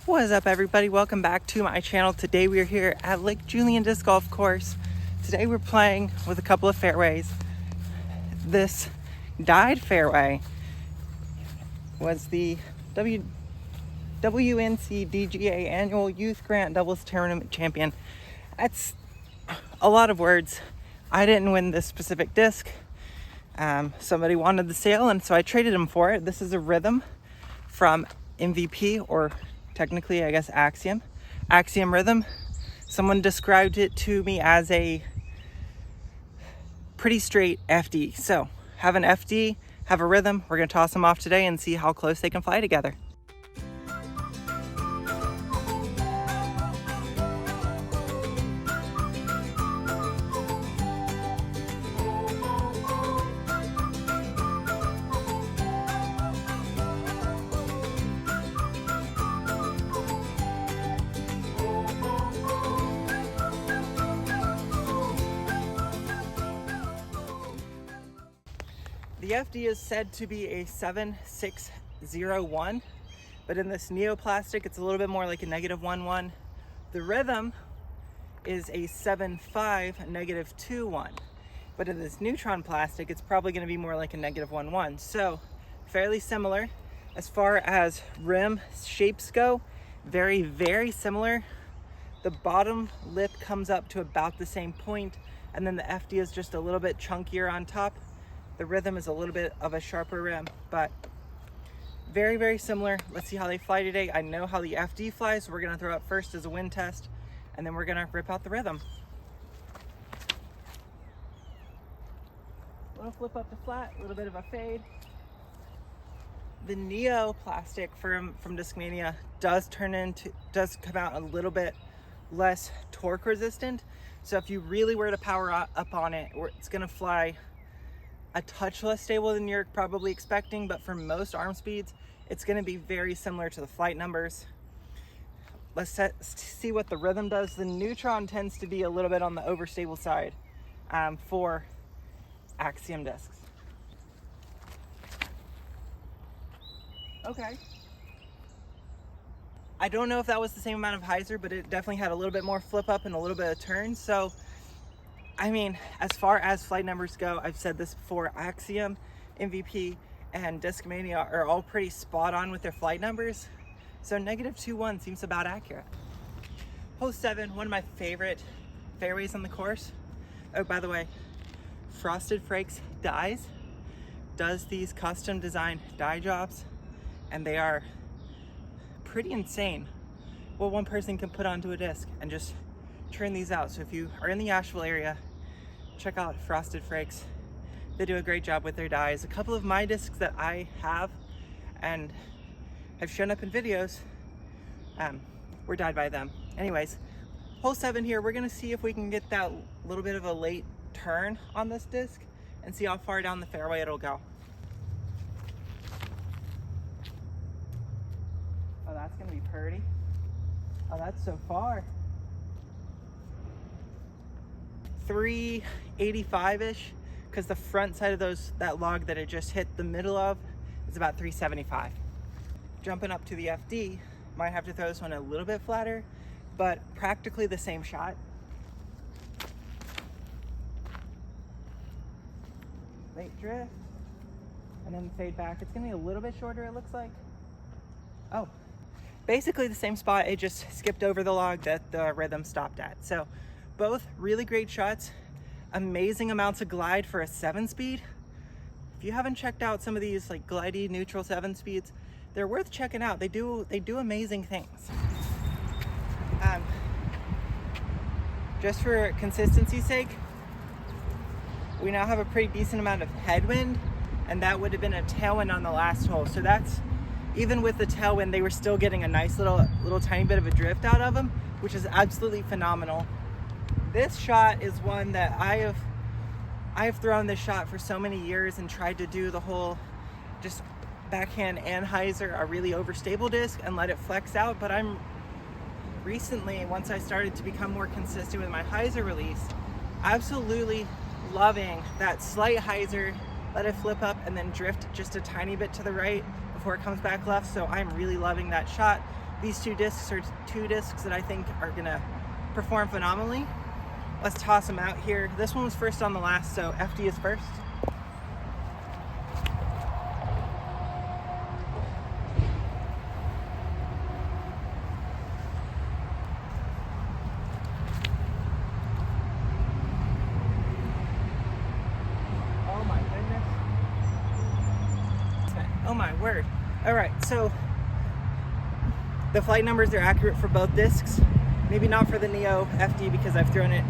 What is up, everybody? Welcome back to my channel. Today we are here at Lake Julian Disc Golf Course. Today we're playing with a couple of fairways. This dyed fairway was the WNC DGA Annual Youth Grant Doubles Tournament Champion. That's a lot of words. I didn't win this specific disc. Somebody wanted the sale, and so I traded him for it. This is a Rhythm from MVP, or technically, I guess, Axiom Rhythm. Someone described it to me as a pretty straight FD. So have an FD, have a Rhythm. We're gonna toss them off today and see how close they can fly together. The FD is said to be a 7601, but in this neoplastic, it's a little bit more like a -11. The Rhythm is a 75 -21, but in this neutron plastic, it's probably going to be more like a -11. So fairly similar as far as rim shapes go. Very, very similar. The bottom lip comes up to about the same point, and then the FD is just a little bit chunkier on top. The Rhythm is a little bit of a sharper rim, but very, very similar. Let's see how they fly today. I know how the FD flies, so we're gonna throw it first as a wind test, and then we're gonna rip out the Rhythm. A little flip up to flat, a little bit of a fade. The Neo plastic from Discmania does come out a little bit less torque resistant. So if you really were to power up on it, it's gonna fly a touch less stable than you're probably expecting, but for most arm speeds, it's gonna be very similar to the flight numbers. Let's see what the Rhythm does. The Neutron tends to be a little bit on the overstable side for Axiom discs. Okay. I don't know if that was the same amount of hyzer, but it definitely had a little bit more flip up and a little bit of turn. So I mean, as far as flight numbers go, I've said this before, Axiom, MVP, and Discmania are all pretty spot on with their flight numbers. So -21 seems about accurate. Hole 7, one of my favorite fairways on the course. Oh, by the way, Frosted Frakes dies does these custom designed die jobs, and they are pretty insane what one person can put onto a disc and just turn these out. So if you are in the Asheville area, check out Frosted Frakes. They do a great job with their dies. A couple of my discs that I have and have shown up in videos were dyed by them. Anyways, hole 7 here, we're gonna see if we can get that little bit of a late turn on this disc and see how far down the fairway it'll go. Oh, that's gonna be pretty. Oh, that's so far. 385-ish, because the front side of that log that it just hit the middle of is about 375. Jumping up to the FD, might have to throw this one a little bit flatter, but practically the same shot. Late drift, and then fade back. It's gonna be a little bit shorter, it looks like. Oh, basically the same spot. It just skipped over the log that the Rhythm stopped at. So both really great shots, amazing amounts of glide for a 7-speed. If you haven't checked out some of these like glidey neutral 7-speeds, they're worth checking out. They do amazing things. Just for consistency's sake, we now have a pretty decent amount of headwind, and that would have been a tailwind on the last hole. So that's, even with the tailwind, they were still getting a nice little tiny bit of a drift out of them, which is absolutely phenomenal. This shot is one that I have thrown this shot for so many years and tried to do the whole just backhand and hyzer, a really overstable disc, and let it flex out. But I'm recently, once I started to become more consistent with my hyzer release, absolutely loving that slight hyzer, let it flip up and then drift just a tiny bit to the right before it comes back left. So I'm really loving that shot. These two discs are two discs that I think are gonna perform phenomenally. Let's toss them out here. This one was first on the last, so FD is first. Oh my goodness. Oh my word. All right, so the flight numbers are accurate for both discs. Maybe not for the Neo FD because I've thrown it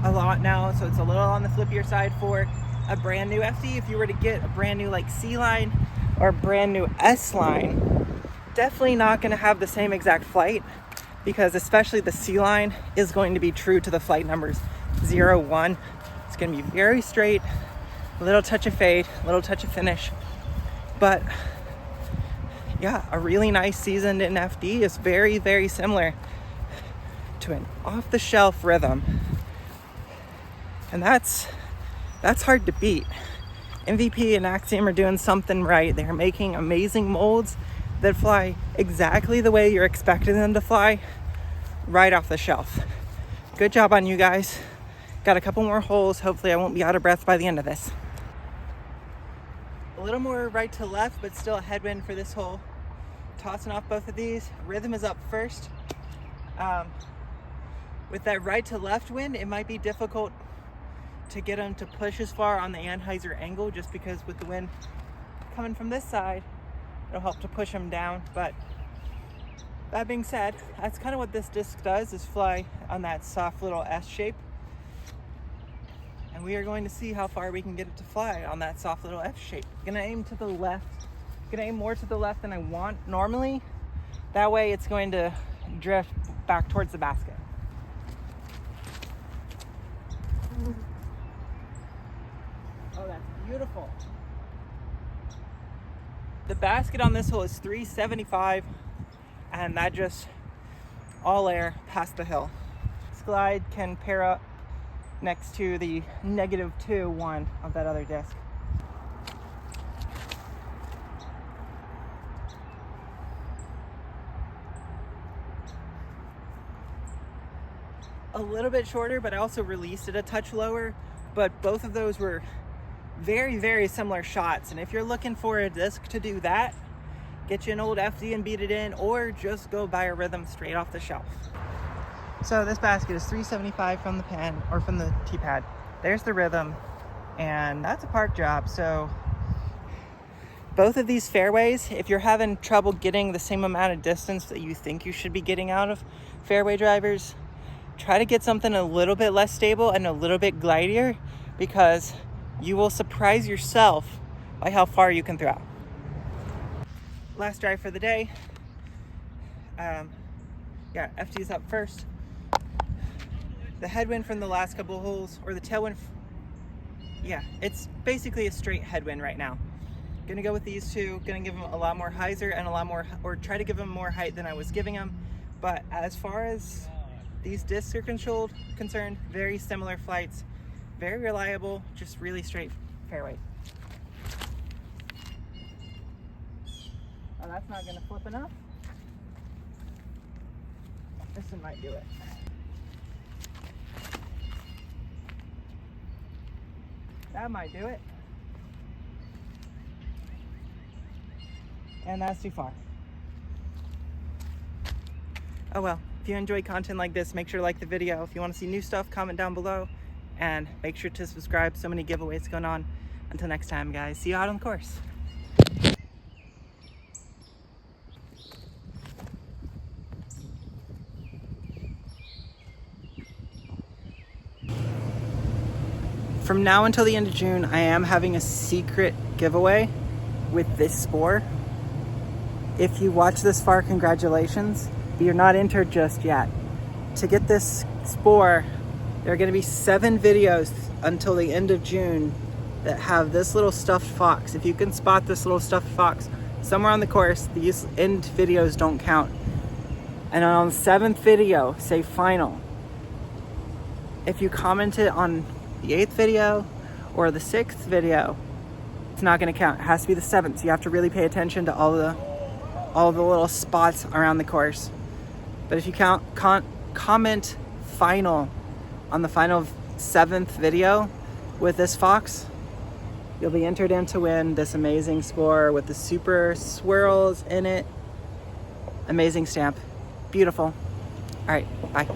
a lot now, so it's a little on the flippier side for a brand new FD. If you were to get a brand new like C line or a brand new S line, definitely not going to have the same exact flight, because especially the C line is going to be true to the flight numbers 0, 1. It's going to be very straight, a little touch of fade, a little touch of finish. But yeah, a really nice seasoned in FD is very, very similar to an off-the-shelf rhythm. And that's hard to beat. MVP and Axiom are doing something right. They're making amazing molds that fly exactly the way you're expecting them to fly right off the shelf. Good job on you guys. Got a couple more holes. Hopefully I won't be out of breath by the end of this. A little more right to left, but still a headwind for this hole. Tossing off both of these. Rhythm is up first. With that right to left wind, it might be difficult to get them to push as far on the Anheuser angle, just because with the wind coming from this side, it'll help to push them down. But that being said, that's kind of what this disc does, is fly on that soft little S shape. And we are going to see how far we can get it to fly on that soft little F shape. Gonna aim to the left. Gonna aim more to the left than I want normally. That way it's going to drift back towards the basket. Oh, that's beautiful. The basket on this hole is 375, and that just all air past the hill. This glide can pair up next to the -2, 1 of that other disc. A little bit shorter, but I also released it a touch lower, but both of those were very, very similar shots. And if you're looking for a disc to do that, get you an old FD and beat it in, or just go buy a Rhythm straight off the shelf. So this basket is 375 from the pen, or from the tee pad. There's the Rhythm, and that's a park job. So both of these fairways, if you're having trouble getting the same amount of distance that you think you should be getting out of fairway drivers, try to get something a little bit less stable and a little bit glidier, because you will surprise yourself by how far you can throw. Last drive for the day. Yeah, FD's up first. The headwind from the last couple holes, or the tailwind, yeah, it's basically a straight headwind right now. Gonna go with these two. Gonna give them a lot more hyzer and a lot more, or try to give them more height than I was giving them. But as far as these discs are concerned, very similar flights, very reliable, just really straight fairway. Oh, that's not gonna flip enough. This one might do it. That might do it. And that's too far. Oh well. If you enjoy content like this, make sure to like the video. If you want to see new stuff, comment down below. And make sure to subscribe. So many giveaways going on. Until next time, guys. See you out on the course. From now until the end of June, I am having a secret giveaway with this spore. If you watch this far, congratulations. But you're not entered just yet. To get this spore, there are going to be 7 videos until the end of June that have this little stuffed fox. If you can spot this little stuffed fox somewhere on the course, these end videos don't count. And on the 7th video, say final. If you commented on the 8th video or the 6th video, it's not going to count. It has to be the 7th. So you have to really pay attention to all the all the little spots around the course. But if you comment final on the final 7th video with this fox, you'll be entered in to win this amazing score with the super swirls in it. Amazing stamp. Beautiful. All right, bye.